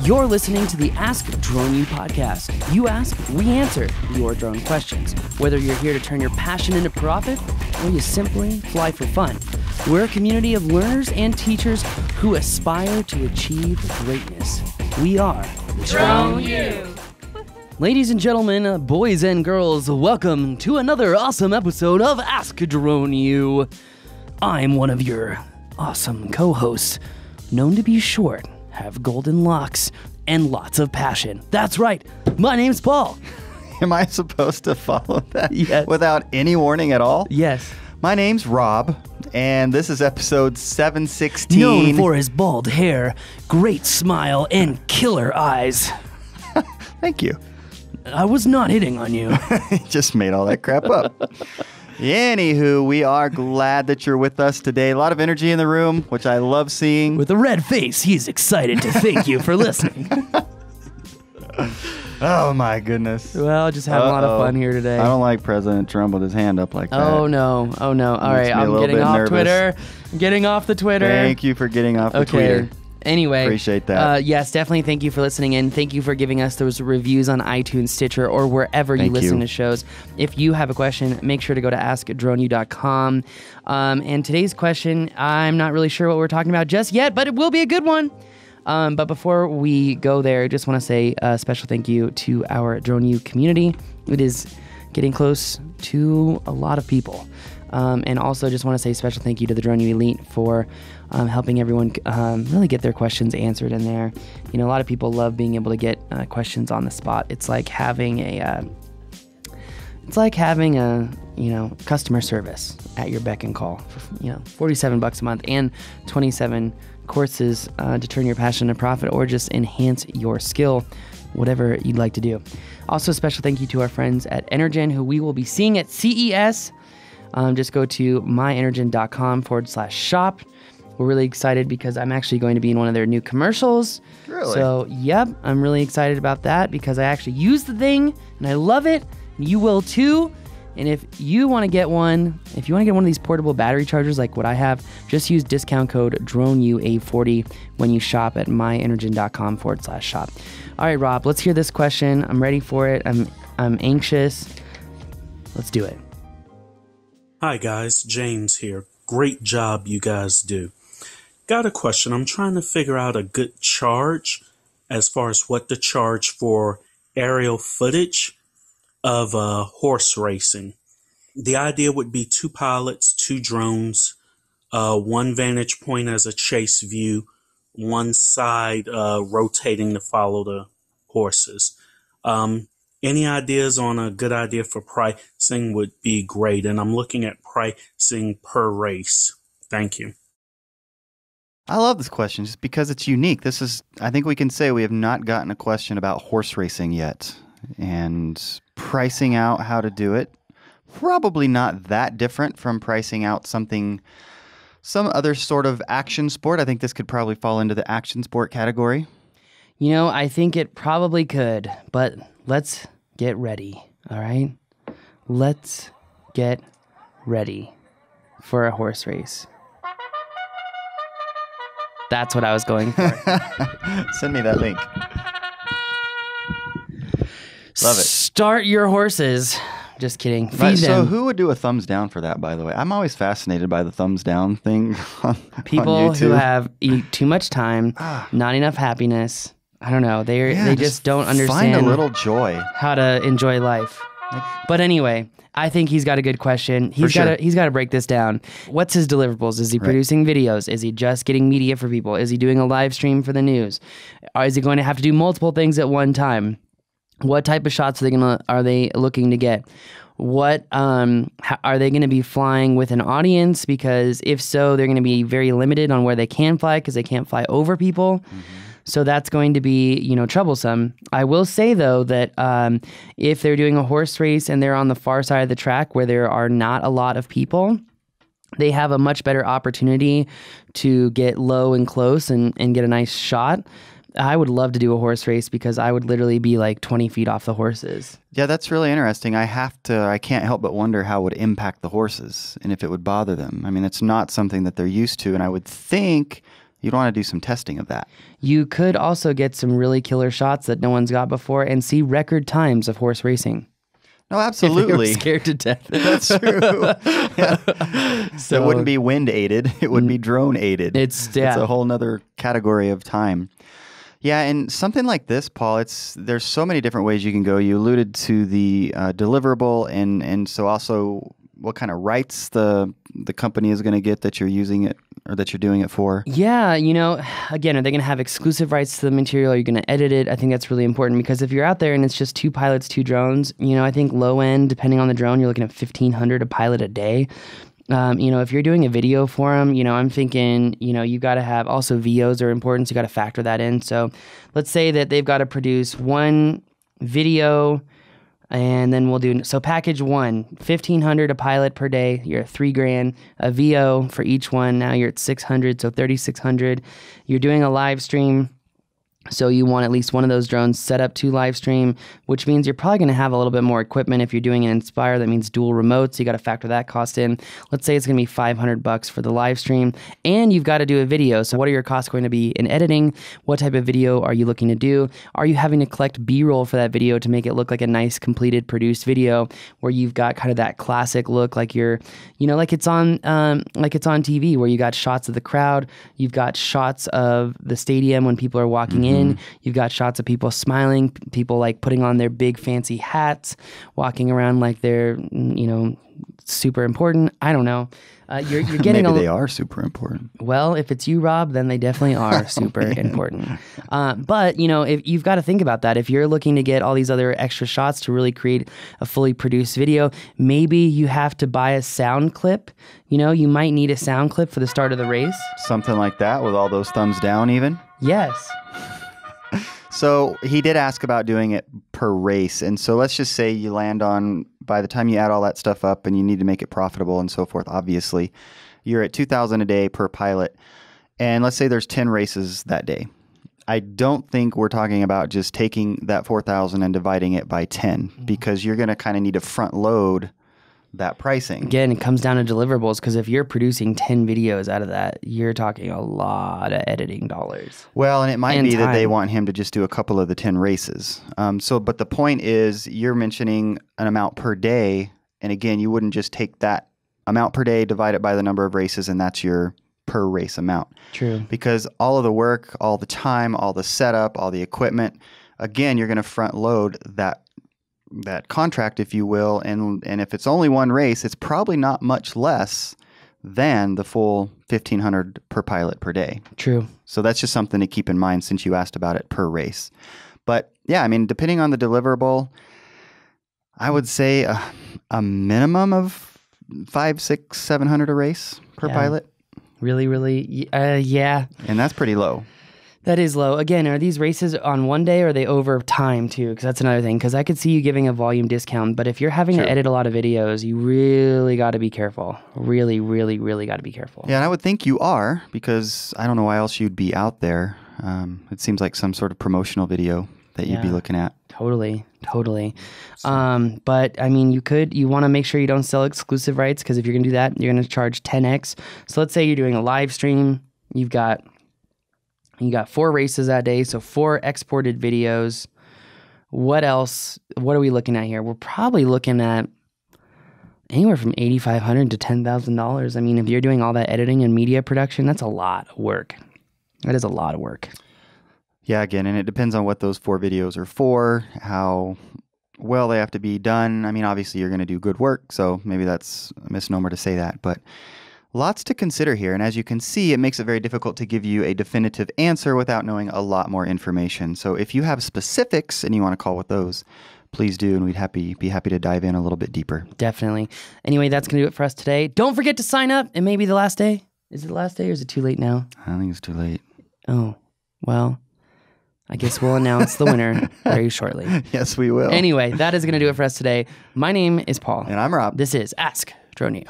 You're listening to the Ask Drone U podcast. You ask, we answer your drone questions. Whether you're here to turn your passion into profit or you simply fly for fun, we're a community of learners and teachers who aspire to achieve greatness. We are Drone U. Ladies and gentlemen, boys and girls, welcome to another awesome episode of Ask Drone U. I'm one of your awesome co-hosts, known to be short, have golden locks, and lots of passion. That's right, my name's Paul. Am I supposed to follow that Yes. without any warning at all? Yes. My name's Rob, and this is episode 716. Known for his bald hair, great smile, and killer eyes. Thank you. I was not hitting on you. Just made all that crap up. Anywho, we are glad that you're with us today. A lot of energy in the room, which I love seeing. With a red face, he's excited to thank you for listeing. Oh, my goodness. Well, just having a lot of fun here today. I don't like President Trump with his hand up like that. Oh, no. All right, me a I'm little getting bit off nervous. Twitter. I'm getting off the Twitter. Thank you for getting off the Twitter. Anyway. Appreciate that. Yes, definitely thank you for listening in. Thank you for giving us those reviews on iTunes, Stitcher, or wherever you Thank listen you. to shows. If you have a question, make sure to go to askdroneu.com. And today's question, I'm not really sure what we're talking about just yet, but it will be a good one. But before we go there, I just want to say a special thank you to our Drone U community. It is getting close to a lot of people. And also just want to say a special thank you to the Drone U Elite for helping everyone really get their questions answered in there. You know, a lot of people love being able to get questions on the spot. It's like having a customer service at your beck and call for, $47 a month and 27 courses to turn your passion into profit or just enhance your skill, whatever you'd like to do. Also, a special thank you to our friends at Energen, who we will be seeing at CES. Just go to myenergen.com/shop. We're really excited because I'm actually going to be in one of their new commercials. Really? So, yep, I'm really excited about that because I actually use the thing and I love it. You will too. And if you want to get one of these portable battery chargers like what I have, just use discount code DroneUA40 when you shop at myenergen.com/shop. All right, Rob, let's hear this question. I'm ready for it. I'm anxious. Let's do it. Hi guys, James here. Great job you guys do. Got a question. I'm trying to figure out a good charge as far as what to charge for aerial footage of horse racing. The idea would be 2 pilots, 2 drones, 1 vantage point as a chase view, 1 side rotating to follow the horses. Any ideas on a good idea for pricing would be great, and I'm looking at pricing per race. Thank you. I love this question just because it's unique. I think we can say we have not gotten a question about horse racing yet. And pricing out how to do it, probably not that different from pricing out some other sort of action sport. I think this could probably fall into the action sport category. You know, I think it probably could, but let's get ready, all right? Let's get ready for a horse race. That's what I was going for. Send me that link. Love it. Start your horses. Just kidding. Feed Right, so them. who would do a thumbs down for that, by the way? I'm always fascinated by the thumbs down thing on People who YouTube. have too much time, not enough happiness. I don't know. They just don't understand Find a little joy. how to enjoy life. But anyway, I think he's got a good question. He's got to break this down. What's his deliverables? Is he producing videos? Is he just getting media for people? Is he doing a live stream for the news? Or is he going to have to do multiple things at one time? What type of shots are they looking to get? What are they going to be flying with an audience? Because if so, they're going to be very limited on where they can fly because they can't fly over people. Mm-hmm. So that's going to be, troublesome. I will say, though, that if they're doing a horse race and they're on the far side of the track where there are not a lot of people, they have a much better opportunity to get low and close and get a nice shot. I would love to do a horse race because I would literally be like 20 feet off the horses. Yeah, that's really interesting. I can't help but wonder how it would impact the horses and if it would bother them. I mean, it's not something that they're used to, and I would think You'd want to do some testing of that. You could also get some really killer shots that no one's got before and see record times of horse racing. No, absolutely. If they were scared to death. That's true. Yeah. So it wouldn't be wind aided. It would be drone aided. It's a whole nother category of time. Yeah, and something like this, Paul, there's so many different ways you can go. You alluded to the deliverable, and so also what kind of rights the company is going to get that you're using it or that you're doing it for. Yeah, again, are they going to have exclusive rights to the material? Are you going to edit it? I think that's really important because if you're out there and it's just 2 pilots, 2 drones, I think low end, depending on the drone, you're looking at $1,500 a pilot a day. If you're doing a video for them, I'm thinking, you got to have also VOs are important. So you got to factor that in. So let's say that they've got to produce 1 video and then we'll do, so package 1, $1,500 a pilot per day. You're at $3,000 a VO for each one. Now you're at $600, so $3,600. You're doing a live stream. So you want at least one of those drones set up to live stream, which means you're probably going to have a little bit more equipment. If you're doing an Inspire, that means dual remotes. So you got to factor that cost in. Let's say it's going to be $500 for the live stream, and you've got to do a video. So what are your costs going to be in editing? What type of video are you looking to do? Are you having to collect B-roll for that video to make it look like a nice, completed, produced video where you've got kind of that classic look, like you're, like it's on TV, where you got shots of the crowd, you've got shots of the stadium when people are walking in. You've got shots of people smiling, people like putting on their big fancy hats, walking around like they're, super important. I don't know. You're getting maybe they are super important. Well, if it's you, Rob, then they definitely are super important. But if you've got to think about that. If you're looking to get all these other extra shots to really create a fully produced video, maybe you have to buy a sound clip. You might need a sound clip for the start of the race. Something like that with all those thumbs down even? Yes. So he did ask about doing it per race. And so let's just say you land on, by the time you add all that stuff up and you need to make it profitable and so forth, obviously, you're at $2,000 a day per pilot. And let's say there's 10 races that day. I don't think we're talking about just taking that $4,000 and dividing it by 10 because you're going to kind of need to front load that pricing. Again, it comes down to deliverables because if you're producing 10 videos out of that, you're talking a lot of editing dollars. Well, and it might be time. that they want him to just do a couple of the 10 races. But the point is, you're mentioning an amount per day, and again, you wouldn't just take that amount per day, divide it by the number of races, and that's your per race amount. True. Because all of the work, all the time, all the setup, all the equipment, again, you're going to front load that contract, if you will, and if it's only one race, it's probably not much less than the full $1,500 per pilot per day. True. So that's just something to keep in mind since you asked about it per race. But yeah, depending on the deliverable, I would say a minimum of $500, $600, $700 a race per pilot. Really, yeah. And that's pretty low. That is low. Again, are these races on one day or are they over time too? Because that's another thing. Because I could see you giving a volume discount, but if you're having to edit a lot of videos, you really got to be careful. Really, really, really got to be careful. Yeah, and I would think you are because I don't know why else you'd be out there. It seems like some sort of promotional video that you'd be looking at. Totally. But you want to make sure you don't sell exclusive rights because if you're going to do that, you're going to charge 10x. So let's say you're doing a live stream. You got 4 races that day, so 4 exported videos. What else? What are we looking at here? We're probably looking at anywhere from $8,500 to $10,000. If you're doing all that editing and media production, that's a lot of work. That is a lot of work. Yeah, again, and it depends on what those 4 videos are for, how well they have to be done. Obviously you're going to do good work, so maybe that's a misnomer to say that, but lots to consider here, and as you can see, it makes it very difficult to give you a definitive answer without knowing a lot more information. So if you have specifics and you want to call with those, please do, and we'd be happy to dive in a little bit deeper. Definitely. Anyway, that's going to do it for us today. Don't forget to sign up. It may be the last day. Is it the last day or is it too late now? I think it's too late. Oh, well, I guess we'll announce the winner very shortly. Yes, we will. Anyway, that is going to do it for us today. My name is Paul. And I'm Rob. This is Ask Droneo.